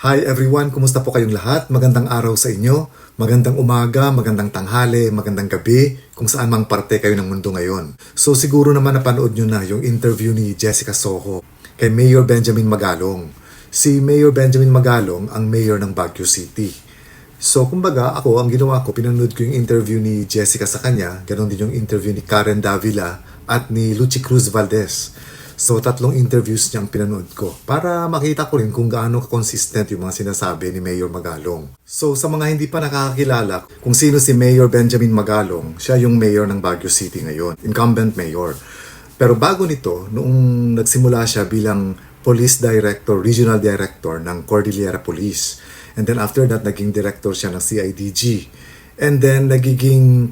Hi everyone, kumusta po kayong lahat? Magandang araw sa inyo, magandang umaga, magandang tanghali, magandang gabi, kung saan mang parte kayo ng mundo ngayon. So siguro naman napanood nyo na yung interview ni Jessica Soho kay Mayor Benjamin Magalong. Si Mayor Benjamin Magalong ang mayor ng Baguio City. So kumbaga ang ginawa ko, pinanood ko yung interview ni Jessica sa kanya, ganon din yung interview ni Karen Davila at ni Lucy Cruz Valdez. So, 3 interviews niyang pinanood ko para makita ko rin kung gaano consistent yung mga sinasabi ni Mayor Magalong. So, sa mga hindi pa nakakakilala kung sino si Mayor Benjamin Magalong, siya yung mayor ng Baguio City ngayon, incumbent mayor. Pero bago nito, noong nagsimula siya bilang police director, regional director ng Cordillera Police. And then after that, naging director siya ng CIDG. And then, nagiging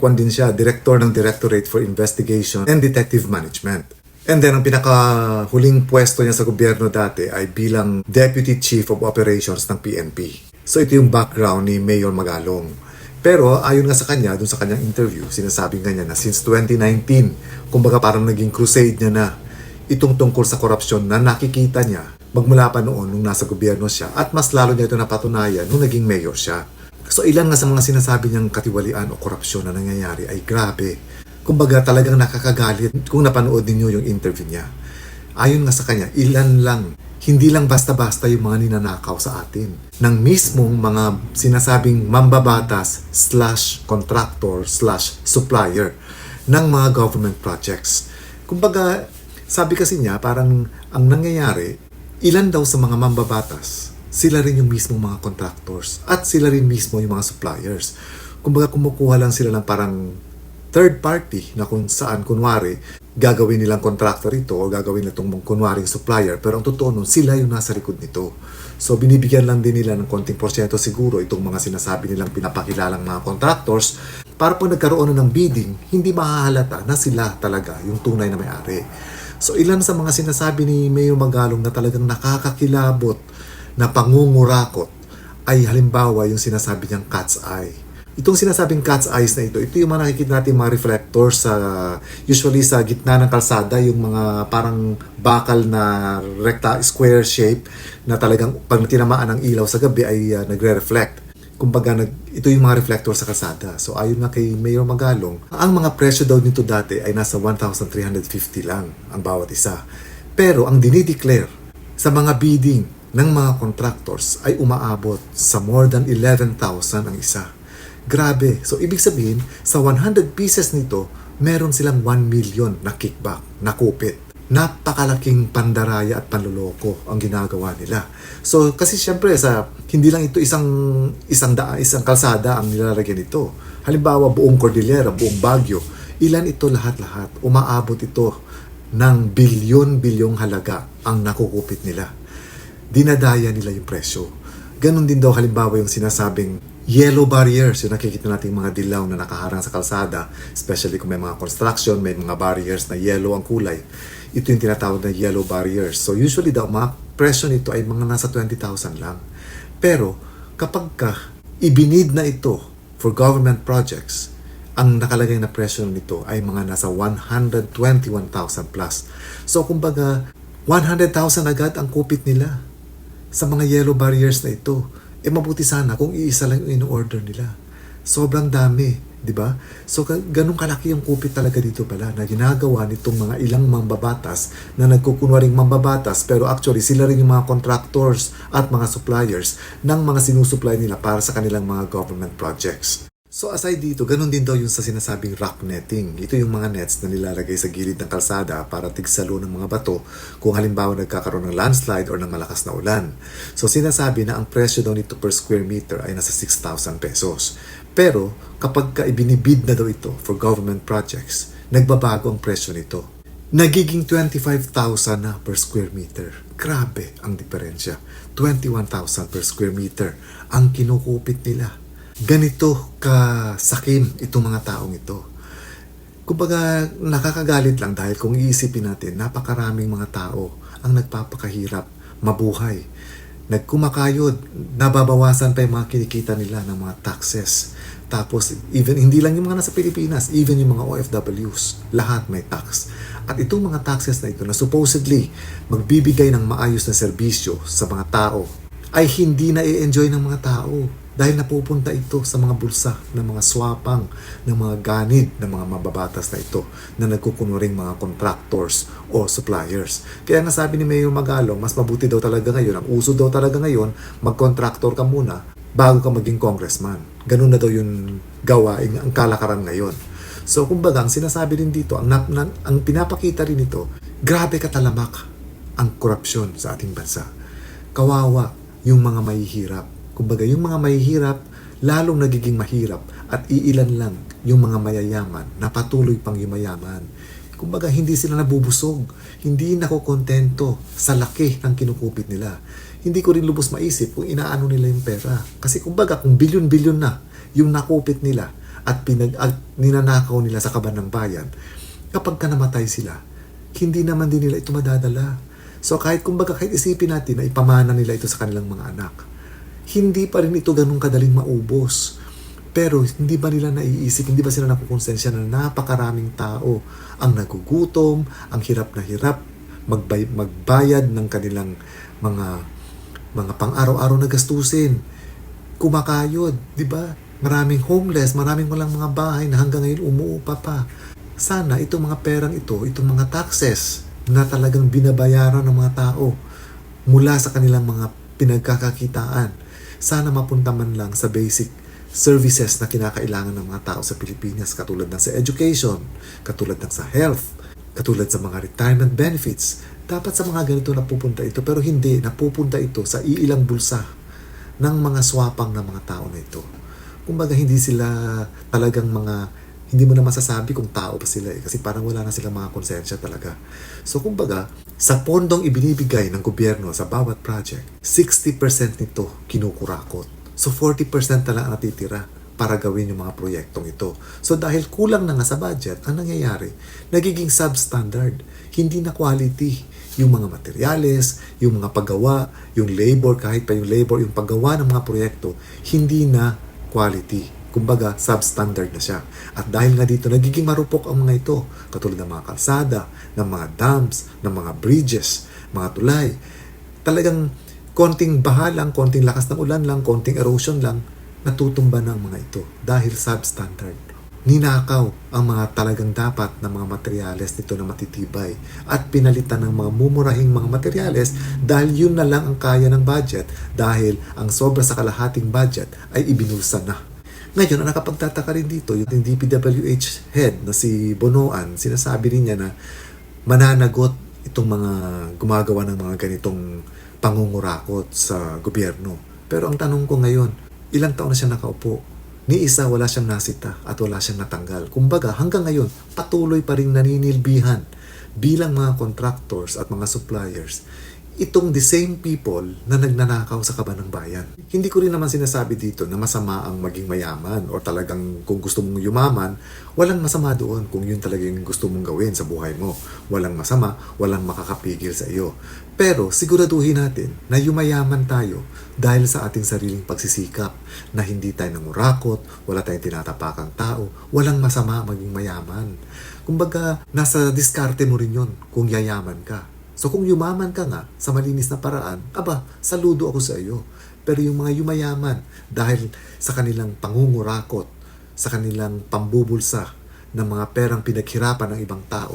director ng Directorate for Investigation and Detective Management. And then, ang pinakahuling pwesto niya sa gobyerno dati ay bilang Deputy Chief of Operations ng PNP. So, ito yung background ni Mayor Magalong. Pero, ayon nga sa kanya, dun sa kanyang interview, sinasabi nga niya na since 2019, kumbaga parang naging crusade niya na itong tungkol sa korupsyon na nakikita niya magmula pa noon nung nasa gobyerno siya at mas lalo niya ito napatunayan nung naging mayor siya. So, ilan nga sa mga sinasabi niyang katiwalian o korupsyon na nangyayari ay grabe. Kumbaga talagang nakakagalit kung napanood ninyo yung interview niya. Ayon nga sa kanya, ilan lang, hindi lang basta-basta yung mga ninanakaw sa atin. Ng mismong mga sinasabing mambabatas / contractor / supplier ng mga government projects. Kumbaga, sabi kasi niya, parang ang nangyayari, ilan daw sa mga mambabatas, sila rin yung mismong mga contractors at sila rin mismo yung mga suppliers. Kumbaga, kumukuha lang sila ng parang third party na kung saan kunwari gagawin nilang contractor ito o gagawin itong kunwaring supplier, pero ang totoo nun, sila yung nasa likod nito. So binibigyan lang din nila ng konting porsyento siguro itong mga sinasabi nilang pinapakilalang mga contractors para pag nagkaroon na ng bidding, hindi mahahalata na sila talaga yung tunay na may-ari. So ilan sa mga sinasabi ni Mayor Magalong na talagang nakakakilabot na pangungurakot ay halimbawa yung sinasabi niyang cat's eye. Itong sinasabing cat's eyes na ito yung mga nakikita natin mga reflectors usually sa gitna ng kalsada, yung mga parang bakal na square shape na talagang pag tinamaan ng ilaw sa gabi ay nagre-reflect. Kumbaga, ito yung mga reflector sa kalsada. So ayon nga kay Mayor Magalong, ang mga presyo daw nito dati ay nasa 1,350 lang ang bawat isa. Pero ang dinideclare sa mga bidding ng mga contractors ay umaabot sa more than 11,000 ang isa. Grabe. So, ibig sabihin, sa 100 pieces nito, meron silang 1 million na kickback, na kupit. Napakalaking pandaraya at panloloko ang ginagawa nila. So, kasi syempre, hindi lang ito isang kalsada ang nilalagyan nito. Halimbawa, buong Cordillera, buong Baguio, ilan ito lahat-lahat. Umaabot ito ng bilyon-bilyong halaga ang nakukupit nila. Dinadaya nila yung presyo. Ganon din daw halimbawa yung sinasabing yellow barriers, yung nakikita natin mga dilaw na nakaharang sa kalsada, especially kung may mga construction, may mga barriers na yellow ang kulay. Ito yung tinatawag na yellow barriers. So usually daw, mga presyo nito ay mga nasa 20,000 lang. Pero kapag ibinid na ito for government projects, ang nakalagay na presyo nito ay mga nasa 121,000 plus. So kumbaga, 100,000 agad ang kupit nila sa mga yellow barriers na ito. Mabuti sana kung iisa lang yung in-order nila. Sobrang dami, di ba? So, ganun kalaki yung kupit talaga dito pala na ginagawa nitong mga ilang mambabatas na nagkukunwaring mambabatas pero actually sila rin yung mga contractors at mga suppliers ng mga sinusupply nila para sa kanilang mga government projects. So aside dito, ganun din daw yung sa sinasabing rock netting. Ito yung mga nets na nilalagay sa gilid ng kalsada para tigsalo ng mga bato kung halimbawa nagkakaroon ng landslide or ng malakas na ulan. So sinasabi na ang presyo daw nito per square meter ay nasa 6,000 pesos. Pero kapag ibinibid na daw ito for government projects, nagbabago ang presyo nito. Nagiging 25,000 na per square meter. Grabe ang diferensya. 21,000 per square meter ang kinukupit nila. Ganito kasakim itong mga taong ito. Kumbaga, nakakagalit lang dahil kung iisipin natin, napakaraming mga tao ang nagpapakahirap mabuhay. Nagkumakayod, nababawasan pa yung mga kinikita nila ng mga taxes. Tapos, even hindi lang yung mga nasa Pilipinas, even yung mga OFWs, lahat may tax. At itong mga taxes na ito na supposedly magbibigay ng maayos na serbisyo sa mga tao ay hindi na i-enjoy ng mga tao dahil napupunta ito sa mga bulsa ng mga swapang, ng mga ganid ng mga mababatas na ito na nagkukunwaring mga contractors o suppliers. Kaya nga sabi ni Mayor Magalong, mas mabuti daw talaga ngayon, ang uso daw talaga ngayon, mag-contractor ka muna bago ka maging congressman. Ganun na daw yung gawain, ang kalakaran ngayon. So kumbaga, ang sinasabi rin dito, ang pinapakita rin ito, grabe katalamak ang korupsyon sa ating bansa. Kawawa yung mga mahihirap. Kumbaga, yung mga mahihirap, lalong nagiging mahirap at iilan lang yung mga mayayaman na patuloy pang yumayaman. Kumbaga, hindi sila nabubusog, hindi nakokontento sa laki ng kinukupit nila. Hindi ko rin lubos maisip kung inaano nila yung pera. Kasi kumbaga, kung bilyon-bilyon na yung nakupit nila at ninanakaw nila sa kaban ng bayan, kapag ka namatay sila, hindi naman din nila ito madadala. So kahit isipin natin na ipamana nila ito sa kanilang mga anak, hindi pa rin ito ganun kadaling maubos. Pero hindi ba nila naiisip, hindi ba sila nakukonsensya na napakaraming tao ang nagugutom, ang hirap na hirap magbayad ng kanilang mga pang-araw-araw na gastusin, kumakayod, di ba? Maraming homeless, maraming walang mga bahay na hanggang ngayon umuupa pa. Sana itong mga perang ito, itong mga taxes na talagang binabayaran ng mga tao mula sa kanilang mga pinagkakakitaan, sana mapunta man lang sa basic services na kinakailangan ng mga tao sa Pilipinas, katulad ng sa education, katulad ng sa health, katulad sa mga retirement benefits. Dapat sa mga ganito napupunta ito, pero hindi, napupunta ito sa iilang bulsa ng mga swapang ng mga tao na ito. Kumbaga, hindi sila talagang hindi mo na masasabi kung tao pa sila kasi parang wala na silang mga konsensya talaga. So kumbaga, sa pondong ibinibigay ng gobyerno sa bawat project, 60% nito kinukurakot. So 40% na lang ang natitira para gawin yung mga proyektong ito. So dahil kulang na nga sa budget, ang nangyayari, nagiging substandard, hindi na quality yung mga materyales, yung mga paggawa, yung labor, kahit pa yung labor, yung paggawa ng mga proyekto, hindi na quality. Kumbaga, substandard na siya. At dahil nga dito, nagiging marupok ang mga ito, katulad ng mga kalsada, ng mga dams, ng mga bridges, mga tulay. Talagang konting baha lang, konting lakas ng ulan lang, konting erosion lang, natutumba na ang mga ito dahil substandard. Ninakaw ang mga talagang dapat na mga materyales nito na matitibay at pinalitan ng mga mumurahing mga materyales dahil yun na lang ang kaya ng budget dahil ang sobra sa kalahating budget ay ibinulsa na. Ngayon, ang nakapagtataka rin dito, yung DPWH head na si Bonoan, sinasabi rin niya na mananagot itong mga gumagawa ng mga ganitong pangungurakot sa gobyerno. Pero ang tanong ko ngayon, ilang taon na siya nakaupo? Ni isa wala siyang nasita at wala siyang natanggal. Kumbaga, hanggang ngayon, patuloy pa rin naninilbihan bilang mga contractors at mga suppliers itong the same people na nagnanakaw sa kaban ng bayan. Hindi ko rin naman sinasabi dito na masama ang maging mayaman o talagang kung gusto mong yumaman, walang masama doon kung yun talaga yung gusto mong gawin sa buhay mo. Walang masama, walang makakapigil sa iyo. Pero siguraduhin natin na yumayaman tayo dahil sa ating sariling pagsisikap na hindi tayo nangurakot, wala tayong tinatapakang tao, walang masama maging mayaman. Kumbaga, nasa diskarte mo rin yun kung yayaman ka. So kung yumaman ka nga sa malinis na paraan, saludo ako sa iyo. Pero yung mga yumayaman dahil sa kanilang pangungurakot, sa kanilang pambubulsa ng mga perang pinaghirapan ng ibang tao,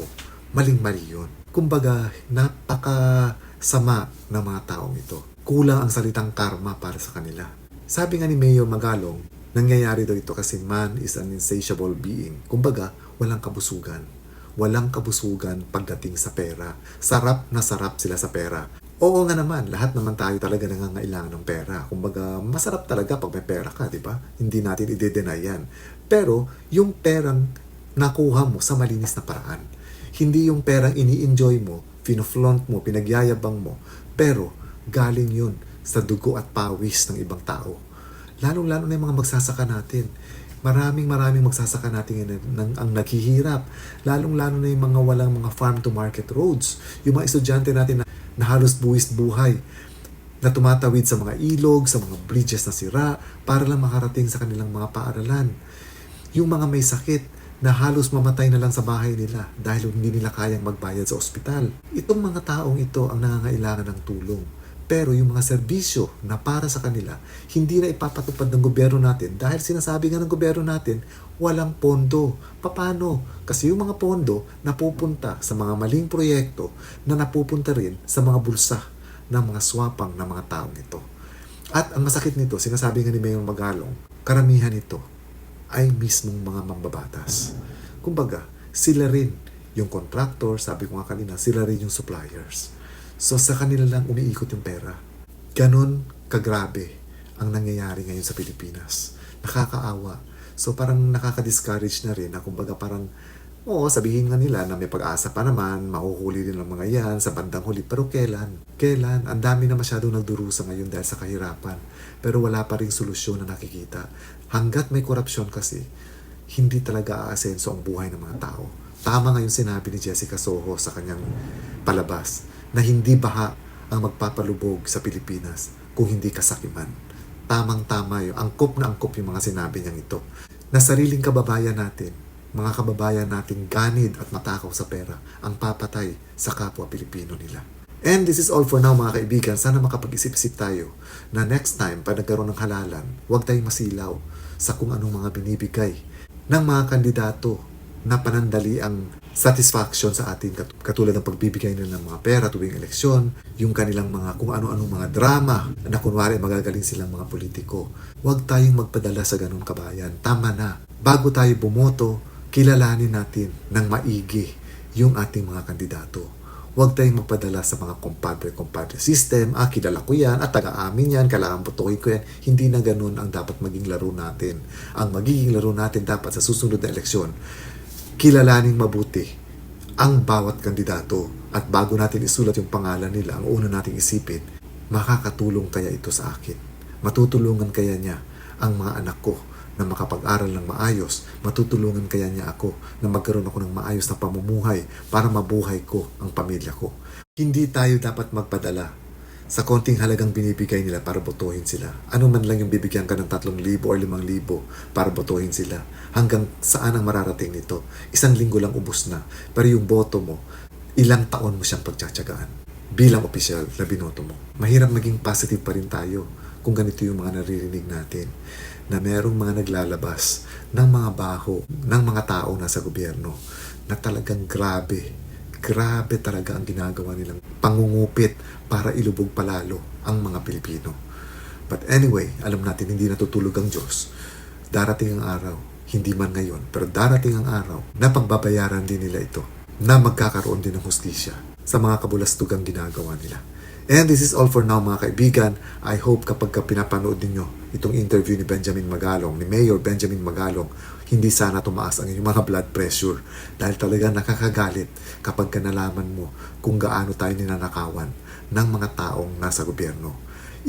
maling-mali yun. Kumbaga, napakasama ng mga taong ito. Kulang ang salitang karma para sa kanila. Sabi nga ni Mayor Magalong, nangyayari daw ito kasi man is an insatiable being. Kumbaga, walang kabusugan. Walang kabusugan pagdating sa pera. Sarap na sarap sila sa pera. Oo nga naman, lahat naman tayo talaga nangangailangan ng pera. Kumbaga, masarap talaga pag may pera ka, di ba? Hindi natin i-deny yan. Pero, yung perang nakuha mo sa malinis na paraan. Hindi yung perang ini-enjoy mo, fino-flaunt mo, pinagyayabang mo. Pero, galing yun sa dugo at pawis ng ibang tao. Lalong-lalo na yung mga magsasaka natin. Maraming magsasaka natin ang naghihirap. Lalong-lalo na yung mga walang mga farm-to-market roads. Yung mga estudyante natin na halos buwis buhay, na tumatawid sa mga ilog, sa mga bridges na sira, para lang makarating sa kanilang mga paaralan. Yung mga may sakit, na halos mamatay na lang sa bahay nila dahil hindi nila kayang magbayad sa ospital. Itong mga taong ito ang nangangailangan ng tulong. Pero yung mga serbisyo na para sa kanila, hindi na ipapatupad ng gobyerno natin dahil sinasabi nga ng gobyerno natin, walang pondo. Paano? Kasi yung mga pondo napupunta sa mga maling proyekto na napupunta rin sa mga bulsa ng mga swapang ng mga taong ito. At ang masakit nito, sinasabi nga ni Mayor Magalong, karamihan ito ay mismong mga mambabatas. Kumbaga, sila rin yung contractor, sabi ko nga kanina, sila rin yung suppliers. So sa kanila lang umiikot yung pera. Ganon kagrabe ang nangyayari ngayon sa Pilipinas. Nakakaawa. So parang nakaka-discourage na rin na kumbaga parang, oo, sabihin nga nila na may pag-asa pa naman, mahuhuli din ang mga yan sa bandang huli. Pero kailan? Kailan? Ang dami na masyadong nagdurusa ngayon dahil sa kahirapan. Pero wala pa rin solusyon na nakikita. Hanggat may korupsyon kasi, hindi talaga aasenso ang buhay ng mga tao. Tama nga yung sinabi ni Jessica Soho sa kanyang palabas na hindi baha ang magpapalubog sa Pilipinas kung hindi kasakiman. Tamang-tama yun. Angkop na angkop yung mga sinabi niyang ito. Na sariling kababayan natin, mga kababayan nating ganid at matakaw sa pera ang papatay sa kapwa Pilipino nila. And this is all for now mga kaibigan. Sana makapag-isip-isip tayo na next time pag nagkaroon ng halalan, huwag tayong masilaw sa kung anong mga binibigay ng mga kandidato na panandali ang satisfaction sa atin, katulad ng pagbibigay nila ng mga pera tuwing eleksyon, yung kanilang mga kung ano-anong mga drama na kunwari magagaling silang mga politiko. Huwag tayong magpadala sa ganun kabayan. Tama na. Bago tayo bumoto, kilalanin natin ng maigi yung ating mga kandidato. Huwag tayong magpadala sa mga compadre system. Kilala ko yan at taga-amin yan, kailangan putukin ko yan. Hindi na ganun ang dapat maging laro natin. Ang magiging laro natin dapat sa susunod na eleksyon, kilalaning mabuti ang bawat kandidato at bago natin isulat yung pangalan nila, ang una nating isipin, makakatulong kaya ito sa akin? Matutulungan kaya niya ang mga anak ko na makapag-aral ng maayos? Matutulungan kaya niya ako na magkaroon ako ng maayos na pamumuhay para mabuhay ko ang pamilya ko? Hindi tayo dapat magpadala sa konting halagang binibigay nila para botohin sila. Ano man lang yung bibigyan ka ng 3,000 or 5,000 para botohin sila. Hanggang saan ang mararating nito? 1 linggo lang ubos na. Pero yung boto mo, ilang taon mo siyang pagtsatsagaan bilang opisyal na binoto mo. Mahirap maging positive pa rin tayo kung ganito yung mga naririnig natin na merong mga naglalabas ng mga baho ng mga tao na sa gobyerno na talagang grabe talaga ang ginagawa nilang pangungupit para ilubog palalo ang mga Pilipino. But anyway, alam natin hindi natutulog ang Diyos. Darating ang araw, hindi man ngayon, pero darating ang araw na pagbabayaran din nila ito, na magkakaroon din ng hustisya sa mga kabulastugang ginagawa nila. And this is all for now mga kaibigan. I hope kapag pinapanood ninyo itong interview ni Benjamin Magalong, ni Mayor Benjamin Magalong, hindi sana tumaas ang inyong mga blood pressure dahil talaga nakakagalit kapag nalaman mo kung gaano tayo ninanakawan ng mga taong nasa gobyerno.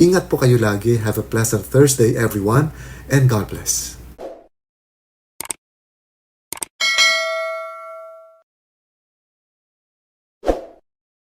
Ingat po kayo lagi. Have a pleasant Thursday everyone and God bless.